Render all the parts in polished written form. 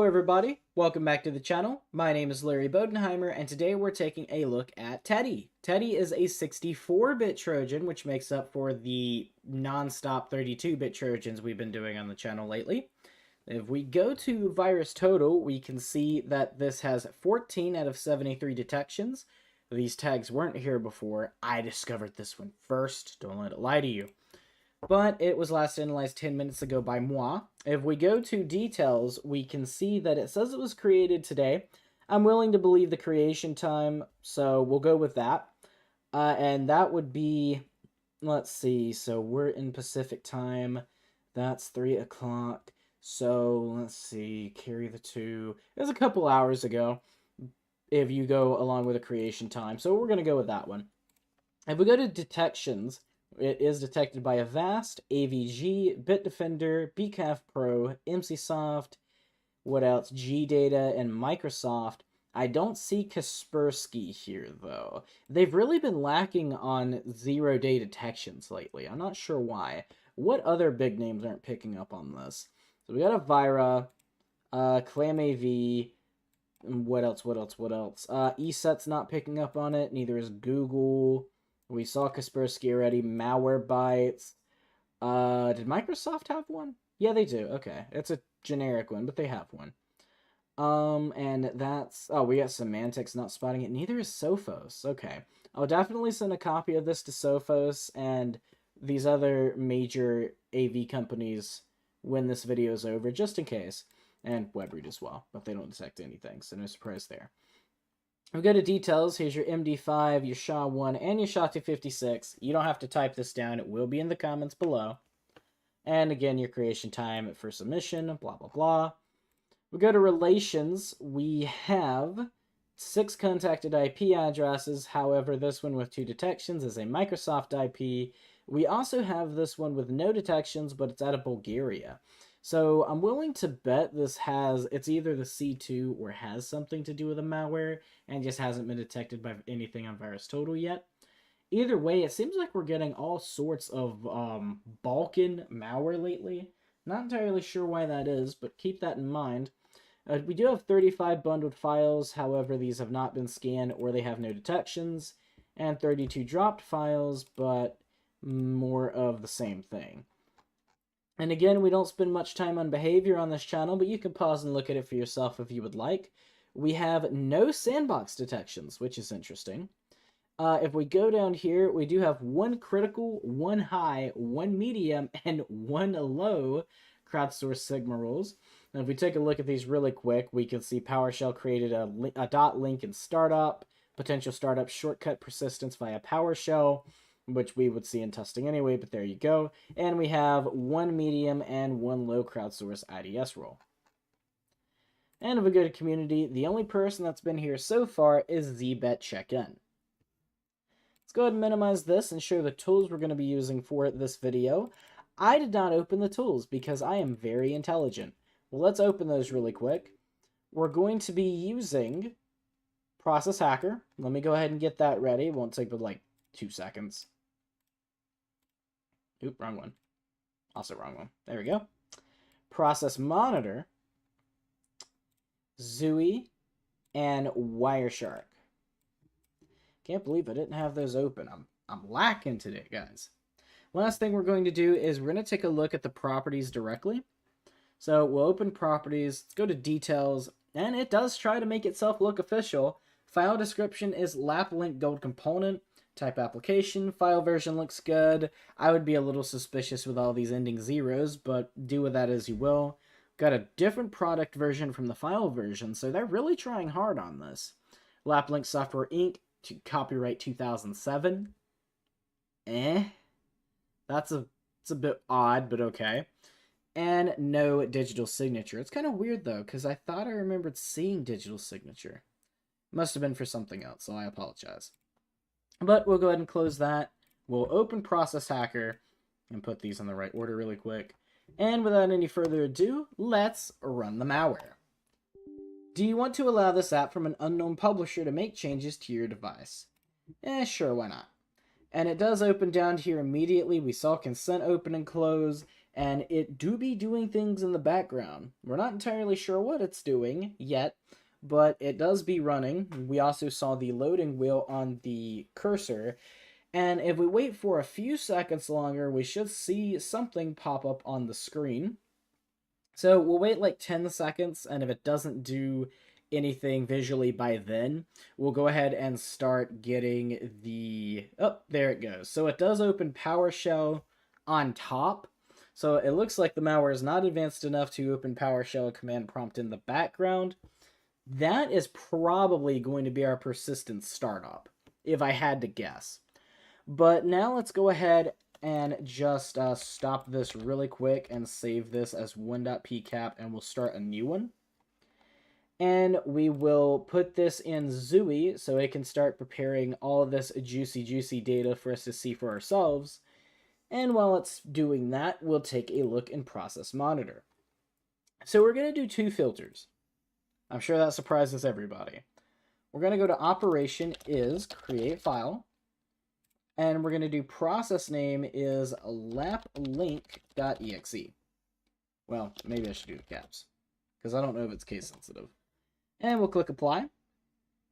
everybody, welcome back to the channel. My name is Larry Bodenheimer, and today we're taking a look at Tedy. Tedy is a 64-bit Trojan, which makes up for the non-stop 32-bit Trojans we've been doing on the channel lately. If we go to virus total, we can see that this has 14 out of 73 detections. These tags weren't here before. I discovered this one first. Don't let it lie to you. But it was last analyzed 10 minutes ago by moi. If we go to details, we can see that it says it was created today. I'm willing to believe the creation time, so we'll go with that. And that would be, let's see, so we're in Pacific time. That's 3 o'clock. So let's see, carry the 2. It was a couple hours ago if you go along with the creation time. So we're going to go with that one. If we go to detections, it is detected by Avast, AVG, Bitdefender, BCAF Pro, MCSoft, what else? GData, and Microsoft. I don't see Kaspersky here, though. They've really been lacking on zero-day detections lately. I'm not sure why. What other big names aren't picking up on this? So we got Avira, ClamAV, what else? ESET's not picking up on it, neither is Google. We saw Kaspersky already. Malwarebytes. Did Microsoft have one? Yeah, they do. Okay. It's a generic one, but they have one. And that's... Oh, we got Semantics not spotting it. Neither is Sophos. Okay. I'll definitely send a copy of this to Sophos and these other major AV companies when this video is over, just in case. And WebRoot as well, but they don't detect anything, so no surprise there. We go to details. Here's your MD5, your SHA-1, and your SHA-256. You don't have to type this down. It will be in the comments below. And again, your creation time for submission, blah, blah, blah. We go to relations. We have 6 contacted IP addresses. However, this one with 2 detections is a Microsoft IP. We also have this one with no detections, but it's out of Bulgaria. So I'm willing to bet it's either the C2 or has something to do with a malware and just hasn't been detected by anything on virus total yet. Either way, it seems like we're getting all sorts of Balkan malware lately. Not entirely sure why that is, but keep that in mind. We do have 35 bundled files, however, these have not been scanned or they have no detections, and 32 dropped files, but more of the same thing. And again, we don't spend much time on behavior on this channel, but you can pause and look at it for yourself if you would like. We have no sandbox detections, which is interesting. If we go down here, we do have 1 critical, 1 high, 1 medium, and 1 low crowdsourced Sigma rules. Now, if we take a look at these really quick, we can see PowerShell created a dot link in startup, potential startup shortcut persistence via PowerShell, which we would see in testing anyway, but there you go. And we have 1 medium and 1 low crowdsource IDS role. And if we go to community, the only person that's been here so far is ZBet Check-In. Let's go ahead and minimize this and show the tools we're going to be using for this video. I did not open the tools because I am very intelligent. Well, let's open those really quick. We're going to be using Process Hacker. Let me go ahead and get that ready. It won't take but like 2 seconds. Oop, wrong one. Also wrong one. There we go. Process Monitor, Zooey, and Wireshark. Can't believe I didn't have those open. I'm lacking today, guys. Last thing we're going to do is we're going to take a look at the properties directly. So we'll open properties, let's go to details, and it does try to make itself look official. File description is laplink gold component. Type application, file version looks good. I would be a little suspicious with all these ending zeros, but do with that as you will. Got a different product version from the file version, so they're really trying hard on this. Laplink Software Inc. to copyright 2007. It's a bit odd, but okay. And no digital signature. It's kind of weird though, because I thought I remembered seeing digital signature. Must have been for something else, so I apologize. But we'll go ahead and close that. We'll open Process Hacker and put these in the right order really quick. And without any further ado, let's run the malware. Do you want to allow this app from an unknown publisher to make changes to your device? Sure, why not? And it does open down here immediately. We saw consent open and close. and it do be doing things in the background. We're not entirely sure what it's doing yet, but it does be running. We also saw the loading wheel on the cursor, and if we wait for a few seconds longer, we should see something pop up on the screen. So we'll wait like 10 seconds, and if it doesn't do anything visually by then, we'll go ahead and start getting the... Oh, there it goes. So it does open PowerShell on top. So it looks like the malware is not advanced enough to open PowerShell command prompt in the background. That is probably going to be our persistent startup, if I had to guess. But now let's go ahead and just stop this really quick and save this as win.pcap, and we'll start a new one. And we will put this in Zooey so it can start preparing all of this juicy data for us to see for ourselves. And while it's doing that, we'll take a look in Process Monitor. So we're going to do two filters. I'm sure that surprises everybody. We're going to go to Operation is Create File. And we're going to do process name is laplink.exe. Well, maybe I should do the caps, because I don't know if it's case sensitive. And we'll click apply.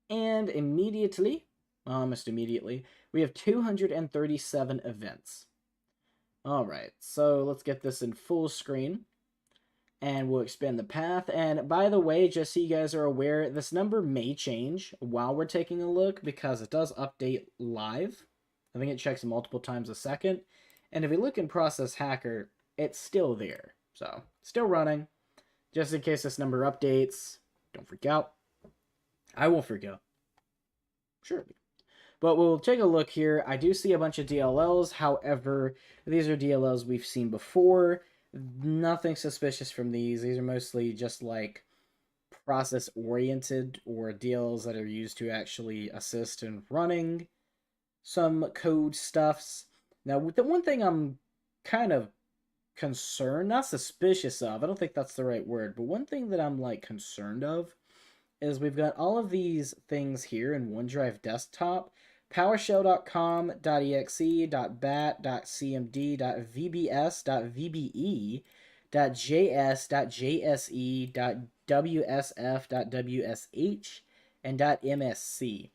And immediately, almost immediately, we have 237 events. All right, so let's get this in full screen. And we'll expand the path. And by the way, just so you guys are aware, this number may change while we're taking a look, because it does update live. I think it checks multiple times a second. And if we look in Process Hacker, it's still there. So, still running. Just in case this number updates, don't freak out. I won't freak out. Surely. But we'll take a look here. I do see a bunch of DLLs. However, these are DLLs we've seen before. Nothing suspicious from these. These are mostly just like process-oriented or DLLs that are used to actually assist in running some code stuffs. Now, the one thing I'm kind of concerned, not suspicious of, I don't think that's the right word, but one thing that I'm like concerned of is we've got all of these things here in OneDrive desktop. PowerShell.com.exe, .bat, .cmd, .vbs, .vbe, .js, .jse, .wsf, .wsh, and .msc.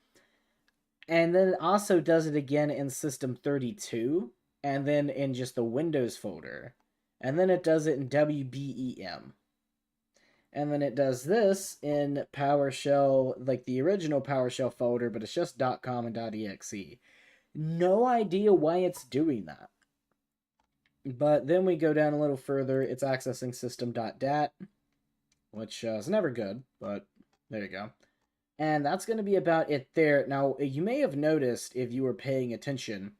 And then it also does it again in System32, and then in just the Windows folder. And then it does it in WBEM. And then it does this in PowerShell, like the original PowerShell folder, but it's just .com and .exe. No idea why it's doing that. But then we go down a little further, it's accessing system.dat, which is never good, but there you go. And that's going to be about it there. Now, you may have noticed if you were paying attention,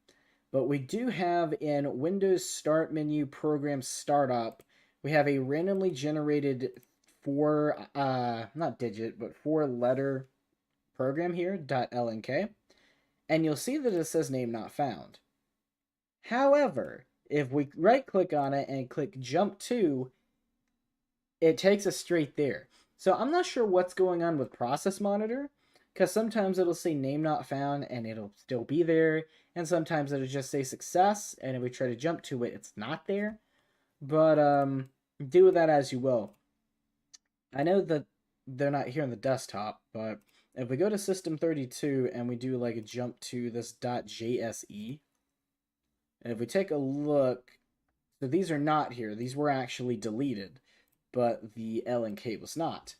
but we do have in Windows Start Menu Program Startup, we have a randomly generated not digit, but 4-letter program here, .lnk. And you'll see that it says name not found. However, if we right-click on it and click Jump To, it takes us straight there. So I'm not sure what's going on with Process Monitor, because sometimes it'll say name not found and it'll still be there, and sometimes it'll just say success, and if we try to jump to it, it's not there. But do with that as you will. I know that they're not here on the desktop, but if we go to System32 and we do like a jump to this .jse, and if we take a look, so these are not here. These were actually deleted, but the LNK was not.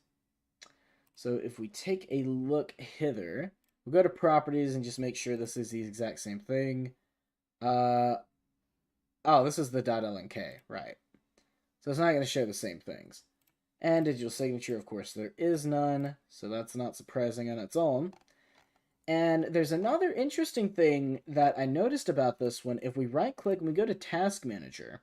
So if we take a look hither, we'll go to properties and just make sure this is the exact same thing. Oh, this is the .lnk, right. So it's not going to show the same things. And digital signature, of course, there is none, so that's not surprising on its own. And there's another interesting thing that I noticed about this one. If we right-click and we go to Task Manager,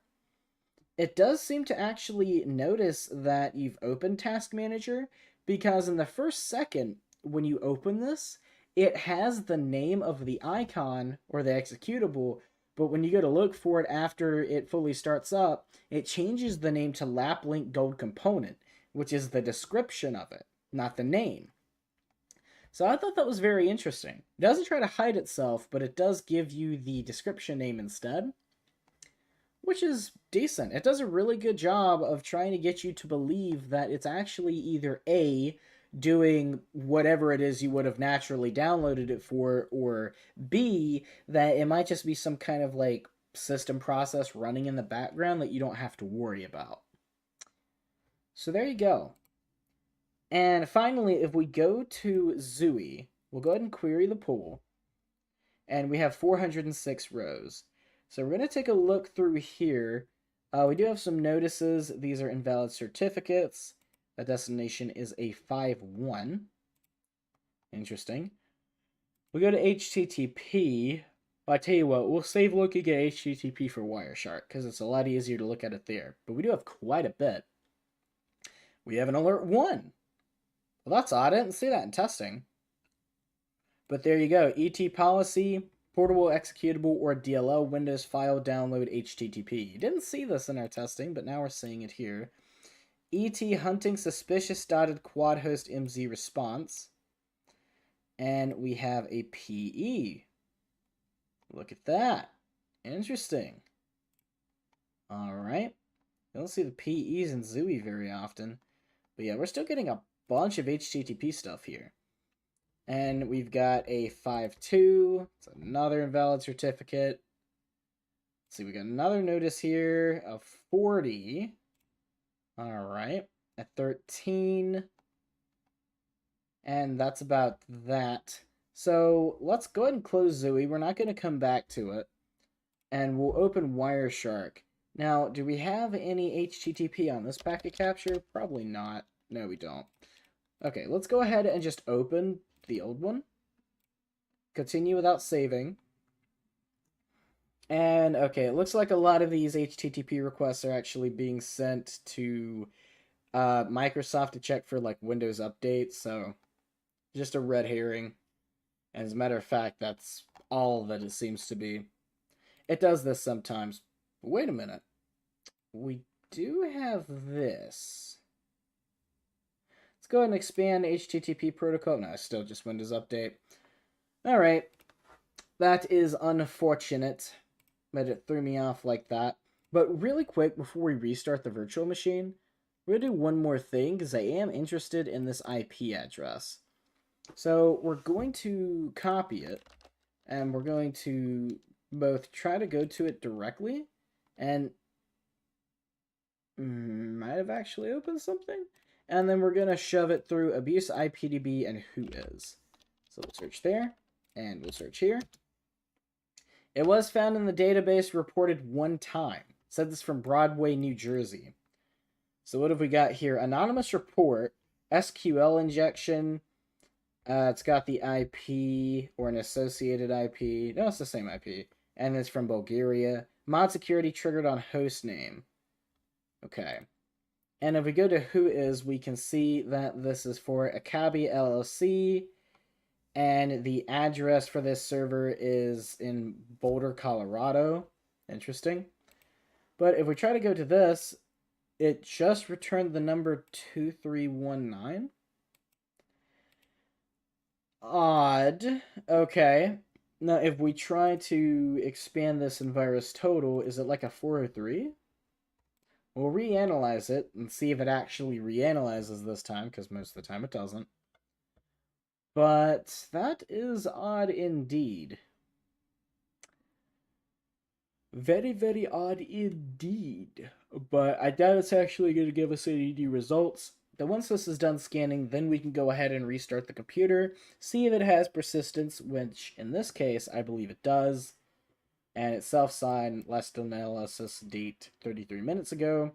it does seem to actually notice that you've opened Task Manager, because in the first second when you open this, it has the name of the icon or the executable, but when you go to look for it after it fully starts up, it changes the name to laplink gold component, which is the description of it, not the name. So I thought that was very interesting. It doesn't try to hide itself, but it does give you the description name instead, which is decent. It does a really good job of trying to get you to believe that it's actually either A, doing whatever it is you would have naturally downloaded it for, or B, that it might just be some kind of like system process running in the background that you don't have to worry about. So there you go. And finally, if we go to Zooey, we'll go ahead and query the pool. And we have 406 rows. So we're going to take a look through here. We do have some notices. These are invalid certificates. The destination is a 5.1. Interesting. We go to HTTP. I tell you what, we'll save looking at HTTP for Wireshark because it's a lot easier to look at it there. But we do have quite a bit. We have an alert 1. Well, that's odd. I didn't see that in testing. But there you go. ET policy, portable, executable, or DLL Windows file download HTTP. You didn't see this in our testing, but now we're seeing it here. ET hunting suspicious dotted quad host MZ response. And we have a PE. Look at that. Interesting. Alright. You don't see the PEs in Zooey very often. But yeah, we're still getting a bunch of HTTP stuff here. And we've got a 5.2. It's another invalid certificate. Let's see, we got another notice here of 40. Alright. At 13. And that's about that. So let's go ahead and close Zooey. We're not going to come back to it. And we'll open Wireshark. Now, do we have any HTTP on this packet capture? Probably not. No, we don't. Okay, let's go ahead and just open the old one. Continue without saving. And, okay, it looks like a lot of these HTTP requests are actually being sent to Microsoft to check for, like, Windows updates, so just a red herring. And as a matter of fact, that's all that it seems to be. It does this sometimes. But wait a minute. We do have this. Let's go ahead and expand HTTP protocol. No, it's still just Windows Update. Alright. That is unfortunate. But it threw me off like that. But really quick, before we restart the virtual machine, we're going to do one more thing, because I am interested in this IP address. So we're going to copy it, and we're going to both try to go to it directly, and might have actually opened something. And then we're going to shove it through abuse IPDB and whois. So we'll search there, and we'll search here. It was found in the database, reported one time. It said this from Broadway, New Jersey. So what have we got here? Anonymous report, SQL injection. It's got the IP or an associated IP. No, it's the same IP. And it's from Bulgaria. Mod security triggered on host name. Okay. And if we go to whois, we can see that this is for Akabi LLC. And the address for this server is in Boulder, Colorado. Interesting. But if we try to go to this, it just returned the number 2319. Odd. Okay. Now, if we try to expand this in VirusTotal, is it like a 403? We'll reanalyze it and see if it actually reanalyzes this time, because most of the time it doesn't. But that is odd indeed. Very, very odd indeed. But I doubt it's actually going to give us any results. But once this is done scanning, then we can go ahead and restart the computer, see if it has persistence, which in this case, I believe it does. And it's self-signed, last analysis date 33 minutes ago.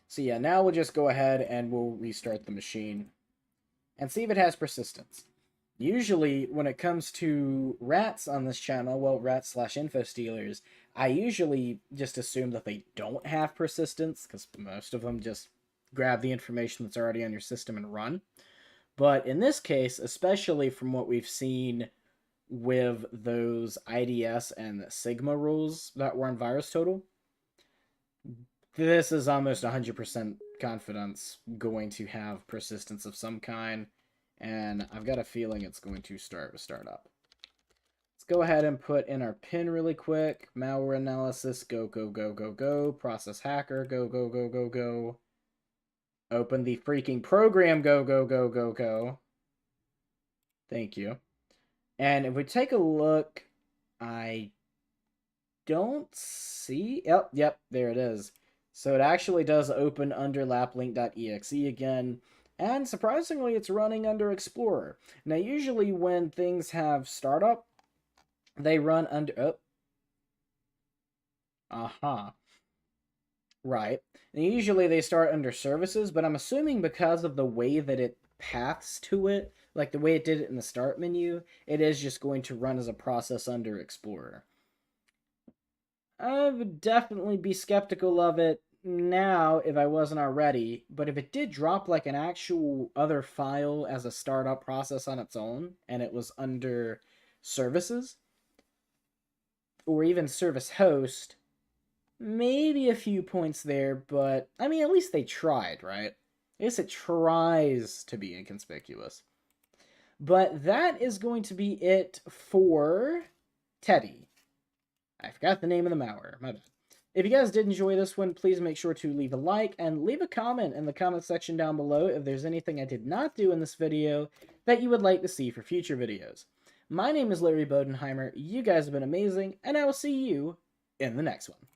So yeah, now we'll just go ahead and we'll restart the machine and see if it has persistence. Usually, when it comes to rats on this channel, well, rats/info stealers, I usually just assume that they don't have persistence, because most of them just grab the information that's already on your system and run. But in this case, especially from what we've seen with those IDS and Sigma rules that were in VirusTotal, this is almost 100% confidence going to have persistence of some kind, and I've got a feeling it's going to start with startup. Let's go ahead and put in our pin really quick. Malware analysis, go, go, go, go, go. Process hacker, go, go, go, go, go. Open the freaking program, go, go, go, go, go. Thank you. And if we take a look, I don't see... Yep, there it is. So it actually does open under laplink.exe again. And surprisingly, it's running under Explorer. Now, usually when things have startup, they run under... Right. And usually they start under services, but I'm assuming because of the way that it paths to it, like the way it did it in the start menu, it is just going to run as a process under Explorer. I would definitely be skeptical of it now if I wasn't already, but if it did drop like an actual other file as a startup process on its own, and it was under services, or even service host, maybe a few points there, but I mean, at least they tried, right? At least it tries to be inconspicuous. But that is going to be it for Tedy. I forgot the name of the malware. My bad. If you guys did enjoy this one, please make sure to leave a like and leave a comment in the comment section down below if there's anything I did not do in this video that you would like to see for future videos. My name is Larry Bodenheimer, you guys have been amazing, and I will see you in the next one.